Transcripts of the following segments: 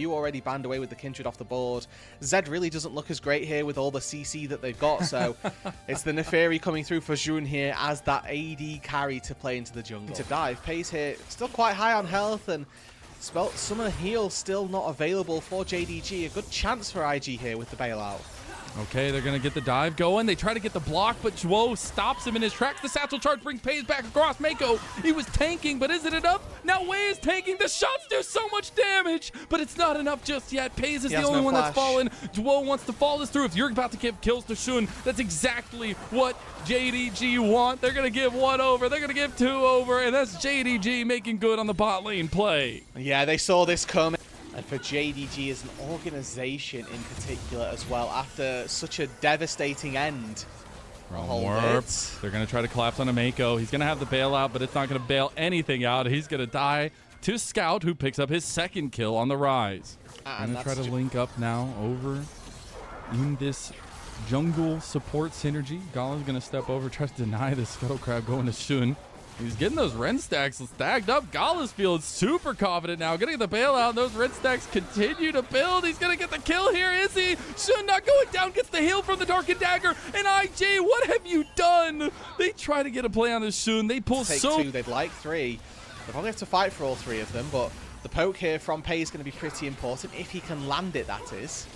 You already banned away with the Kindred off the board. Zed really doesn't look as great here with all the CC that they've got, so it's the Neferi coming through for Jun here as that AD carry to play into the jungle. To dive, Pace here still quite high on health, and Summer Heal still not available for JDG. A good chance for IG here with the bailout. Okay, they're going to get the dive going. They try to get the block, but Zhuo stops him in his tracks. The satchel charge brings Pace back across Mako. He was tanking, but is it enough? Now Wei is tanking. The shots do so much damage, but it's not enough just yet. Pace is the only one that's fallen. Zhuo wants to fall this through. If you're about to give kills to Shun, that's exactly what JDG want. They're going to give 1 over. They're going to give 2 over, and that's JDG making good on the bot lane play. Yeah, they saw this coming. And for JDG as an organization in particular as well, after such a devastating end. They're going to try to collapse on a Mako. He's going to have the bailout, but it's not going to bail anything out. He's going to die to Scout, who picks up his 2nd kill on the Rise. And try to link up now over in this jungle support synergy. Gala's going to step over, tries to deny the Scuttle Crab going to Shun. He's getting those Ren stacks stacked up. Gala's feeling super confident now. Gonna get the bailout. Those Ren stacks continue to build. He's gonna get the kill here. Is he? Shun not going down. Gets the heal from the Darkened Dagger. And IG, what have you done? They try to get a play on this Shun. They pull so... They'd like 3. They probably have to fight for all 3 of them, but the poke here from Pei is going to be pretty important. If he can land it, that is.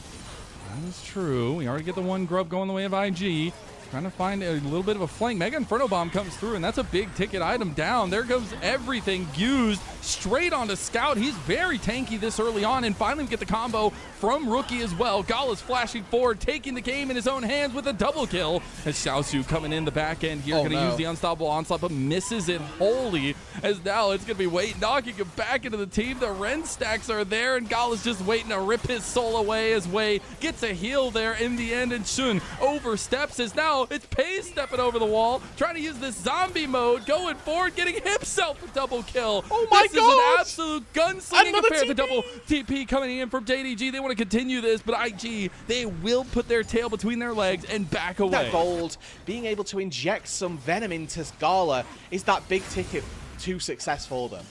That is true. We already get the 1 grub going the way of IG. Trying to find a little bit of a flank. Mega Inferno Bomb comes through, and that's a big ticket item down. There goes everything used straight onto Scout. He's very tanky this early on, and finally we get the combo from Rookie as well. Gala's flashing forward, taking the game in his own hands with a double kill. As Xiaosu coming in the back end here, going to use the Unstoppable Onslaught, but misses it wholly, as now it's going to be Wait knocking him back into the team. The Ren stacks are there, and Gala's just waiting to rip his soul away as Wei gets a heal there in the end, and Shun oversteps as now it's Pace stepping over the wall, trying to use this zombie mode, going forward, getting himself a double kill. Oh my God! This is an absolute gunslinging affair. The double TP coming in from JDG. They want to continue this, but IG, they will put their tail between their legs and back away. That gold, being able to inject some venom into Gala, is that big ticket to success for them.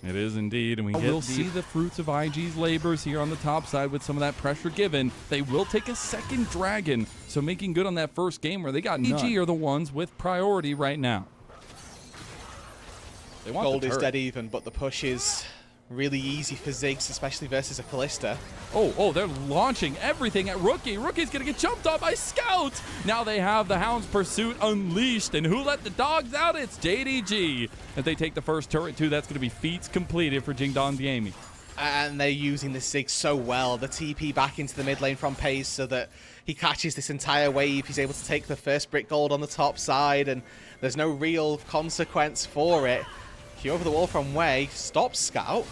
It is indeed, and we will see the fruits of IG's labors here on the top side with some of that pressure given. They will take a 2nd dragon, so making good on that first game where they got none. IG are the ones with priority right now. They want gold is dead even, but the push is really easy for Ziggs, especially versus a Callista. Oh, they're launching everything at Rookie. Rookie's going to get jumped on by Scout. Now they have the Hound's Pursuit unleashed, and who let the dogs out? It's JDG. If they take the first turret too, that's going to be feats completed for Jingdong. And they're using the Ziggs so well. The TP back into the mid lane from Pace so that he catches this entire wave. He's able to take the first brick gold on the top side, and there's no real consequence for it. He over the wall from Wei, stops Scout.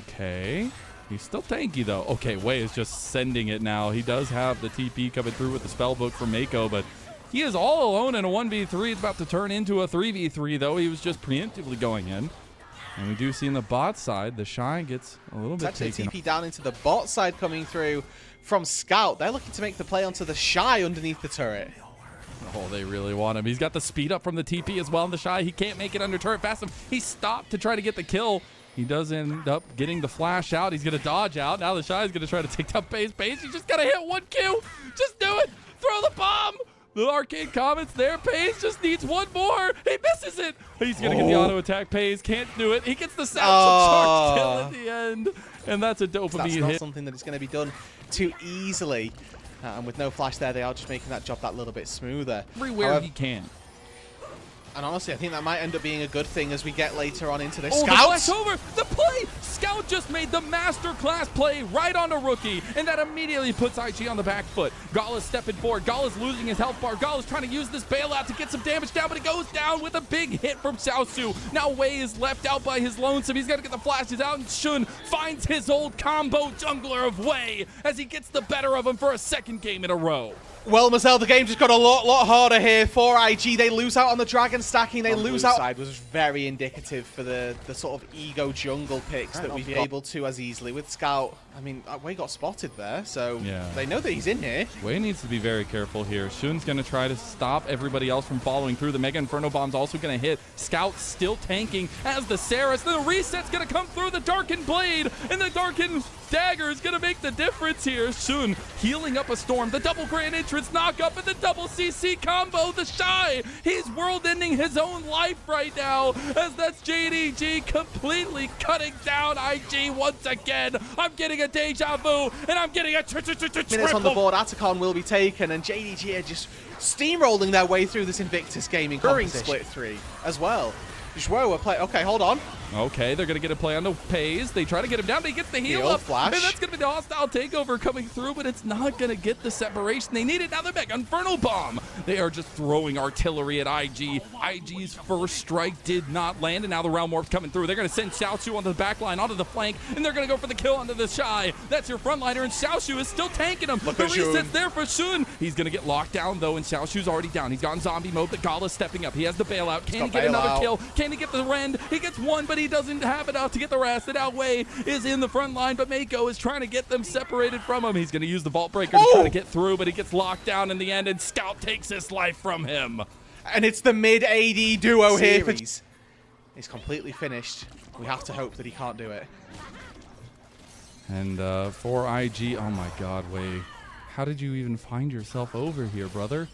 Okay. He's still tanky, though. Okay, Wei is just sending it now. He does have the TP coming through with the spellbook from Mako, but he is all alone in a 1v3. It's about to turn into a 3v3, though. He was just preemptively going in. And we do see in the bot side, the Shy gets a little bit taken. TP down into the bot side coming through from Scout. They're looking to make the play onto the Shy underneath the turret. Oh, they really want him. He's got the speed up from the TP as well. And the Shy, he can't make it under turret fast enough. He stopped to try to get the kill. He does end up getting the flash out. He's going to dodge out. Now the Shy is going to try to take down Pace. Pace, you just got to hit 1 Q. Just do it. Throw the bomb. The arcade comments there. Pace just needs 1 more. He misses it. He's going to get the auto attack. Pace can't do it. He gets the satchel charge kill at the end. And that's a dopamine hit. That's not something that is going to be done too easily. And with no flash there, they are just making that job that little bit smoother. Everywhere he can. And honestly, I think that might end up being a good thing as we get later on into this. Oh, Scout! the flash over! The play! Scout just made the masterclass play right onto Rookie, and that immediately puts IG on the back foot. Gala's stepping forward. Gala's losing his health bar. Gala's trying to use this bailout to get some damage down, but it goes down with a big hit from Xiaosu. Now Wei is left out by his lonesome. He's got to get the flashes out, and Shun finds his old combo jungler of Wei as he gets the better of him for a 2nd game in a row. Well, Marcel, the game just got a lot harder here for IG. They lose out on the dragon stacking. They lose out. Side was very indicative for the sort of ego jungle picks that we've been able to as easily with Scout. I mean, Wei got spotted there, so they know that he's in here. Wei needs to be very careful here. Shun's going to try to stop everybody else from following through. The Mega Inferno Bomb's also going to hit. Scout still tanking as the Saris. The reset's going to come through the Darkened Blade, and the Darkened dagger is going to make the difference here. Shun healing up a storm. The double grand entrance knock up and the double CC combo. The Shy, he's world ending his own life right now as that's JDG completely cutting down IG once again. I'm getting a deja vu and I'm getting a minutes on the board. Atacon will be taken and JDG are just steamrolling their way through this Invictus gaming competition. Split 3 as well. Whoa, okay, hold on. Okay, they're going to get a play on the Pays. They try to get him down, but he gets the heal up. Flash. And that's going to be the hostile takeover coming through, but it's not going to get the separation they needed. Now they're back. Inferno Bomb. They are just throwing artillery at IG. IG's first strike did not land, and now the Realm Warp's coming through. They're going to send Xiaoshu onto the back line, onto the flank, and they're going to go for the kill onto the Shy. That's your frontliner, and Xiaoshu is still tanking him. The reset's there for Shun. He's going to get locked down, though, and Xiaoshu's already down. He's got in zombie mode, but Gala's stepping up. He has the bailout. Can he get another kill? Can he get the rend? He gets one, but he doesn't have enough to get the rest. And Outway is in the front line, but Mako is trying to get them separated from him. He's going to use the Vault Breaker to try to get through, but he gets locked down in the end, and Scout takes his life from him. And it's the mid-AD duo here. He's completely finished. We have to hope that he can't do it. And for IG, oh my god, Wei. How did you even find yourself over here, brother?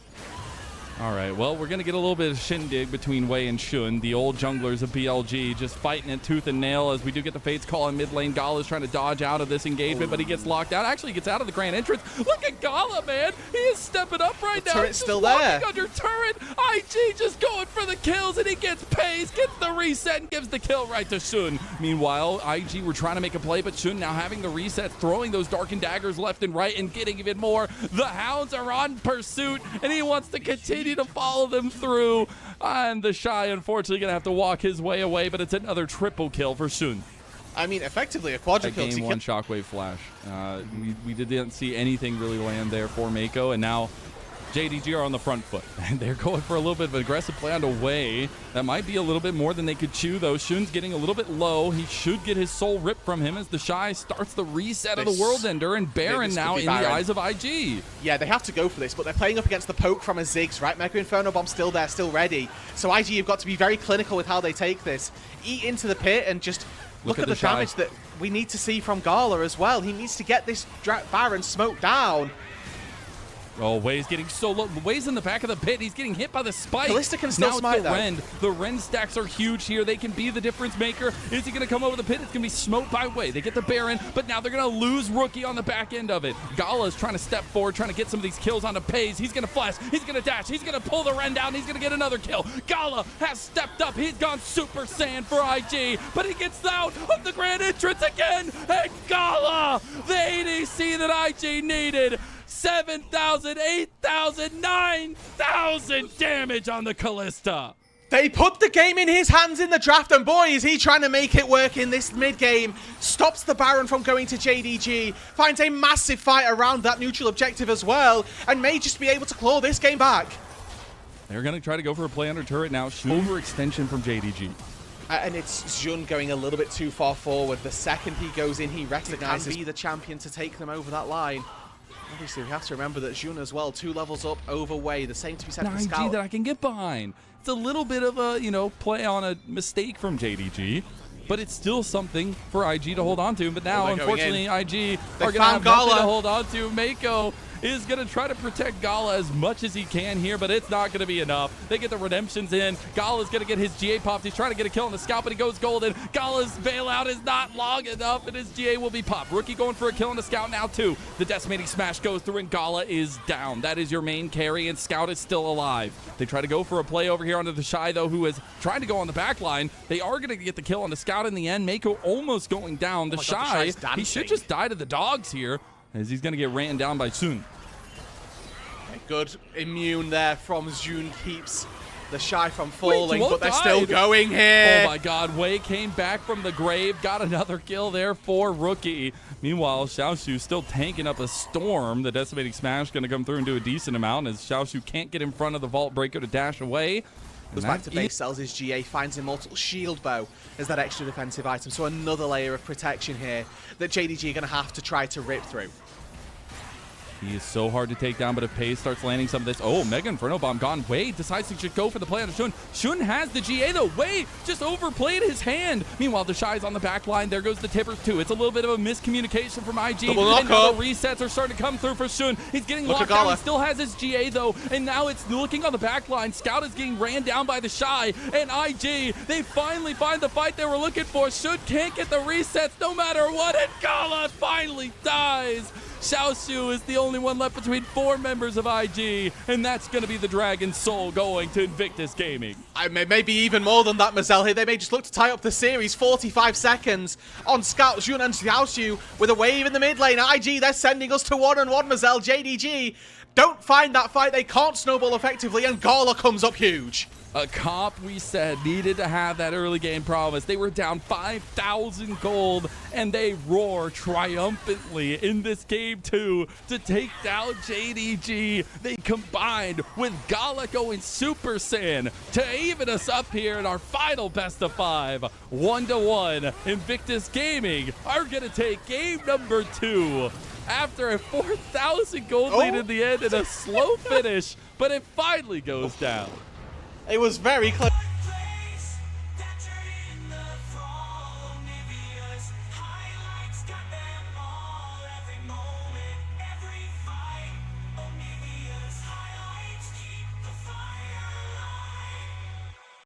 All right, well, we're going to get a little bit of shindig between Wei and Shun, the old junglers of BLG, just fighting it tooth and nail as we do get the Fates call in mid lane. Gala is trying to dodge out of this engagement, but he gets locked out. Actually, he gets out of the grand entrance. Look at Gala, man. He is stepping up right now. Turret's still there. Under turret. IG just going for the kills, and he gets Pays, gets the reset, and gives the kill right to Shun. Meanwhile, IG were trying to make a play, but Shun now having the resets, throwing those darkened daggers left and right, and getting even more. The Hounds are on pursuit, and he wants to continue to follow them through, and the Shy unfortunately gonna have to walk his way away, but it's another triple kill for Shun. I mean, effectively a quadruple. Game one shockwave flash. We didn't see anything really land there for Mako, and now JDG are on the front foot, and they're going for a little bit of aggressive play on the Way. That might be a little bit more than they could chew, though. Shun's getting a little bit low. He should get his soul ripped from him as the Shy starts the reset of the World Ender, and Baron now in the eyes of IG. Yeah, they have to go for this, but they're playing up against the poke from a Ziggs, right? Mega Inferno Bomb still there, still ready. So IG have got to be very clinical with how they take this. Eat into the pit and just look at the damage that we need to see from Gala as well. He needs to get this Baron smoked down. Oh, Wei's getting so low. Wei's in the back of the pit. He's getting hit by the spike. Callista can still smite, though. Rend. The Rend stacks are huge here. They can be the difference maker. Is he going to come over the pit? It's going to be smoked by Wei. They get the Baron, but now they're going to lose Rookie on the back end of it. Gala is trying to step forward, trying to get some of these kills onto Pays. He's going to flash. He's going to dash. He's going to pull the Rend down. He's going to get another kill. Gala has stepped up. He's gone Super Saiyan for IG, but he gets out of the grand entrance again. And Gala, the ADC that IG needed. 7,000, 8,000, 9,000 damage on the Callista. They put the game in his hands in the draft, and boy, is he trying to make it work in this mid-game. Stops the Baron from going to JDG, finds a massive fight around that neutral objective as well, and may just be able to claw this game back. They're going to try to go for a play under turret now. Overextension from JDG. And it's Jun going a little bit too far forward. The second he goes in, he recognizes he can be the champion to take them over that line. Obviously, we have to remember that Jun as well, 2 levels up over Wei. The same to be said for Scout. IG that I can get behind. It's a little bit of a, play on a mistake from JDG, but it's still something for IG to hold on to. But now, unfortunately, IG are going to have nothing to hold on to. Mako is going to try to protect Gala as much as he can here, but it's not going to be enough. They get the redemptions in. Gala's going to get his GA popped. He's trying to get a kill on the Scout, but he goes golden. Gala's bailout is not long enough, and his GA will be popped. Rookie going for a kill on the Scout now, too. The decimating smash goes through, and Gala is down. That is your main carry, and Scout is still alive. They try to go for a play over here onto the Shy, though, who is trying to go on the back line. They are going to get the kill on the Scout in the end. Mako almost going down. The Shy, he should just die to the dogs here, as he's going to get ran down by Sun. Good immune there from Jun, keeps the Shy from falling, but they're still going here. Oh my god, Wei came back from the grave, got another kill there for Rookie. Meanwhile, Xiaoshu still tanking up a storm. The decimating smash going to come through and do a decent amount as Xiaoshu can't get in front of the Vault Breaker to dash away. Goes back to base, sells his GA, finds Immortal Shield Bow as that extra defensive item. So another layer of protection here that JDG are going to have to try to rip through. He is so hard to take down, but if Pace starts landing some of this... Oh, Mega Inferno Bomb gone. Wei decides to just go for the play on Shun. Shun has the GA, though. Wei just overplayed his hand. Meanwhile, the Shy's on the back line. There goes the Tippers, too. It's a little bit of a miscommunication from IG. And now the resets are starting to come through for Shun. He's getting locked down. He still has his GA, though. And now it's looking on the back line. Scout is getting ran down by the Shy. And IG, they finally find the fight they were looking for. Shun can't get the resets no matter what. And Gala finally dies. Xiaoshu is the only one left between 4 members of IG, and that's going to be the Dragon Soul going to Invictus Gaming. Maybe even more than that, Mazel here. They may just look to tie up the series. 45 seconds on Scout, Jun and Xiaoshu with a wave in the mid lane. IG, they're sending us to 1-on-1, Mazel. JDG don't find that fight. They can't snowball effectively, and Gala comes up huge. A comp we said needed to have that early game promise. They were down 5,000 gold, and they roar triumphantly in this game 2 to take down JDG. They combined with Gala going Super Saiyan to even us up here in our final best of 5. 1-1, Invictus Gaming are going to take game number 2 after a 4,000 gold lead in the end and a slow finish, but it finally goes down. It was very close.